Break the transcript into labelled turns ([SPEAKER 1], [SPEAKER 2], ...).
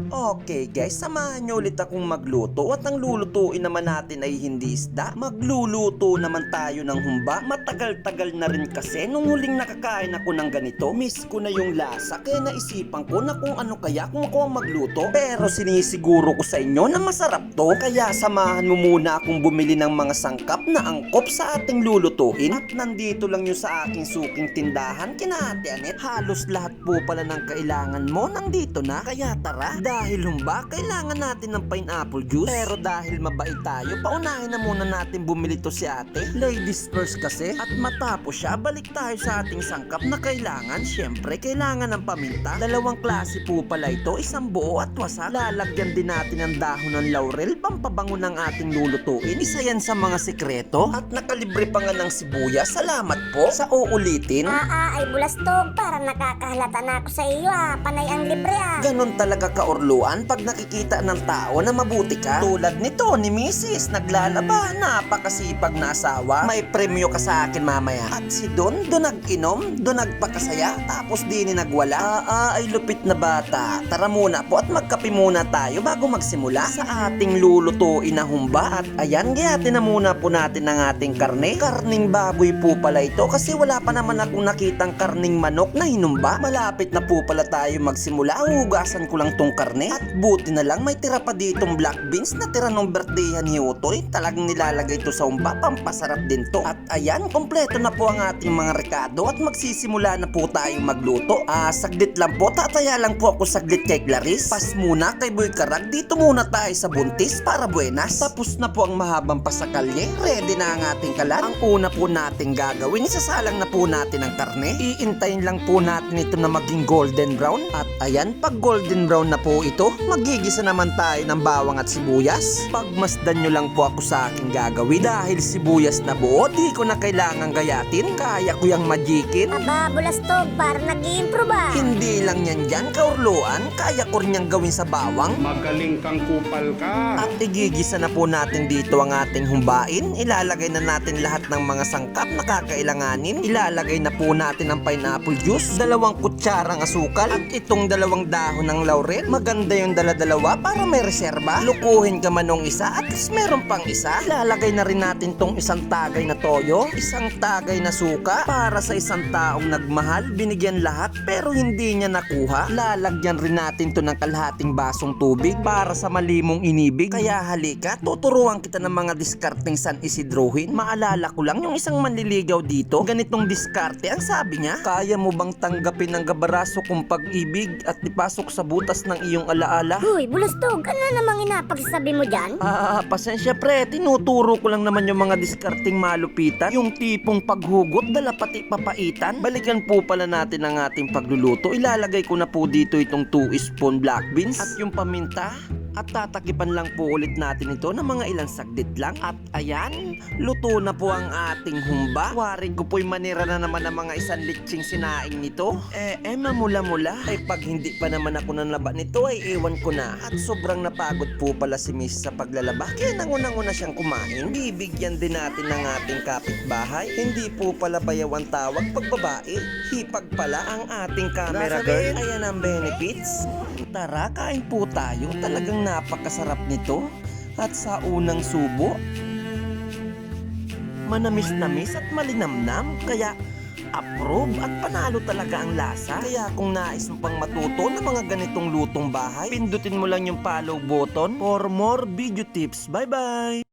[SPEAKER 1] Okay guys, samahan nyo ulit akong magluto at ang lulutuin naman natin ay hindi isda. Magluluto naman tayo ng humba. Matagal-tagal na rin kasi nung huling nakakain ako ng ganito. Miss ko na yung lasa kaya naisipan ko na kung ano kaya kung ako ang magluto. Pero sinisiguro ko sa inyo na masarap to. Kaya samahan mo muna akong bumili ng mga sangkap na angkop sa ating lulutuin. At nandito lang yung sa aking suking tindahan kina Ate Anet. Halos lahat po pala ng kailangan mo nandito na. Kaya tara, dahil humba, kailangan natin ng pineapple juice. Pero dahil mabait tayo, paunahin na muna natin bumili to si ate. Ladies first kasi. At matapos siya, balik tayo sa ating sangkap na kailangan. Syempre, kailangan ng paminta. Dalawang klase po pala ito, isang buo at wasak. Lalagyan din natin ng dahon ng laurel, pampabango ng ating lulutuin. Isa yan sa mga sikreto. At nakalibre pa nga ng sibuyas. Salamat po sa uulitin.
[SPEAKER 2] Ay bulastog, parang nakakahalata na ako sa iyo panay ang libre
[SPEAKER 1] Ganon talaga kaurluan pag nakikita ng tao na mabuti ka. Tulad nito ni Mrs. Naglalaba, napakasipag na asawa. May premyo ka sa akin mamaya. At si Don, nag-inom, nagpakasaya, tapos di ni nagwala. Ay lupit na bata. Tara muna po at magkape muna tayo bago magsimula sa ating lulutuin na humba. At ayan, gayatin na muna po natin ang ating karne. Karning baboy po pala ito kasi wala pa naman akong nakitang karning manok na hinumba. Malapit na po pala tayo magsimula. Hugasan ko lang tong karne. At buti na lang may tira pa ditong black beans na tira nung birthdayhan ni Utoy. Talagang nilalagay ito sa humba, pampasarap din to. At ayan, kompleto na po ang ating mga rekado at magsisimula na po tayong magluto. Saglit lang po, tataya lang po ako saglit kay Clarice. Pas muna kay Boy Karag, dito muna tayo sa buntis para buenas. Tapos na po ang mahabang pasakalye, ready na ang ating kalan. Ang una po nating gagawin, isasalang na po natin ang karne. Iintayin lang po natin ito na maging golden brown. At ayan, pag golden brown na po ito, magigisa naman tayo ng bawang at sibuyas. Pagmasdan nyo lang po ako sa aking gagawin. Dahil sibuyas na buo, di ko na kailangan gayatin. Kaya ko yung magikin.
[SPEAKER 2] Aba bulastog, parang nag-i-improve
[SPEAKER 1] Hindi lang yan dyan, kaurluan. Kaya ko rin yung gawin sa bawang.
[SPEAKER 3] Magaling kang kupal ka.
[SPEAKER 1] At igigisa na po natin dito ang ating humbain. Ilalagay na natin lahat ng mga sangkap na kakailanganin. Ilalagay na po natin ang pineapple juice, 2 kutsarang asukal, at itong 2 dahon ng laurel. Maganda yung dala-dalawa para may reserba. Lukuhin ka man nung isa at meron pang isa. Ilalagay na rin natin tong isang tagay na toyo, isang tagay na suka. Para sa isang taong nagmahal, binigyan lahat pero hindi niya nakuha. Lalagyan rin natin to ng kalahating basong tubig para sa malimong inibig. Kaya halika, tuturuan kita ng mga diskarteng San Isidrohin. Maalala ko lang yung isang manliligaw dito. Ganitong diskarte ang sabi niya, kaya mo bang tanggapin ang gabaraso kong pag-ibig at ipasok sa butas ng iyong alaala?
[SPEAKER 2] Uy bulastog, ano namang inapagsasabi mo dyan?
[SPEAKER 1] Pasensya pre, tinuturo ko lang naman yung mga diskarting malupitan. Yung tipong paghugot, dala pati papaitan. Balikan po pala natin ang ating pagluluto. Ilalagay ko na po dito itong 2 spoon black beans at yung paminta. At tatakipan lang po ulit natin ito ng mga ilang saglit lang. At ayan, luto na po ang ating humba. Waring ko po'y manira na naman ng mga isang litsing sinaing nito. Mamula-mula. Ay pag hindi pa naman ako nanlaba nito ay ewan ko na. At sobrang napagod po pala si Miss sa paglalaba. Kaya nangunang-una siyang kumain. Bibigyan din natin ng ating kapitbahay. Hindi po pala bayaw ang tawag pag babae. Hipag pala ang ating camera girl. Ayan ang benefits. Tara, kain po tayo. Talagang napakasarap nito. At sa unang subo, manamis-namis at malinamnam. Kaya approve at panalo talaga ang lasa. Kaya kung nais mo pang matuto ng mga ganitong lutong bahay, pindutin mo lang yung follow button for more video tips. Bye-bye!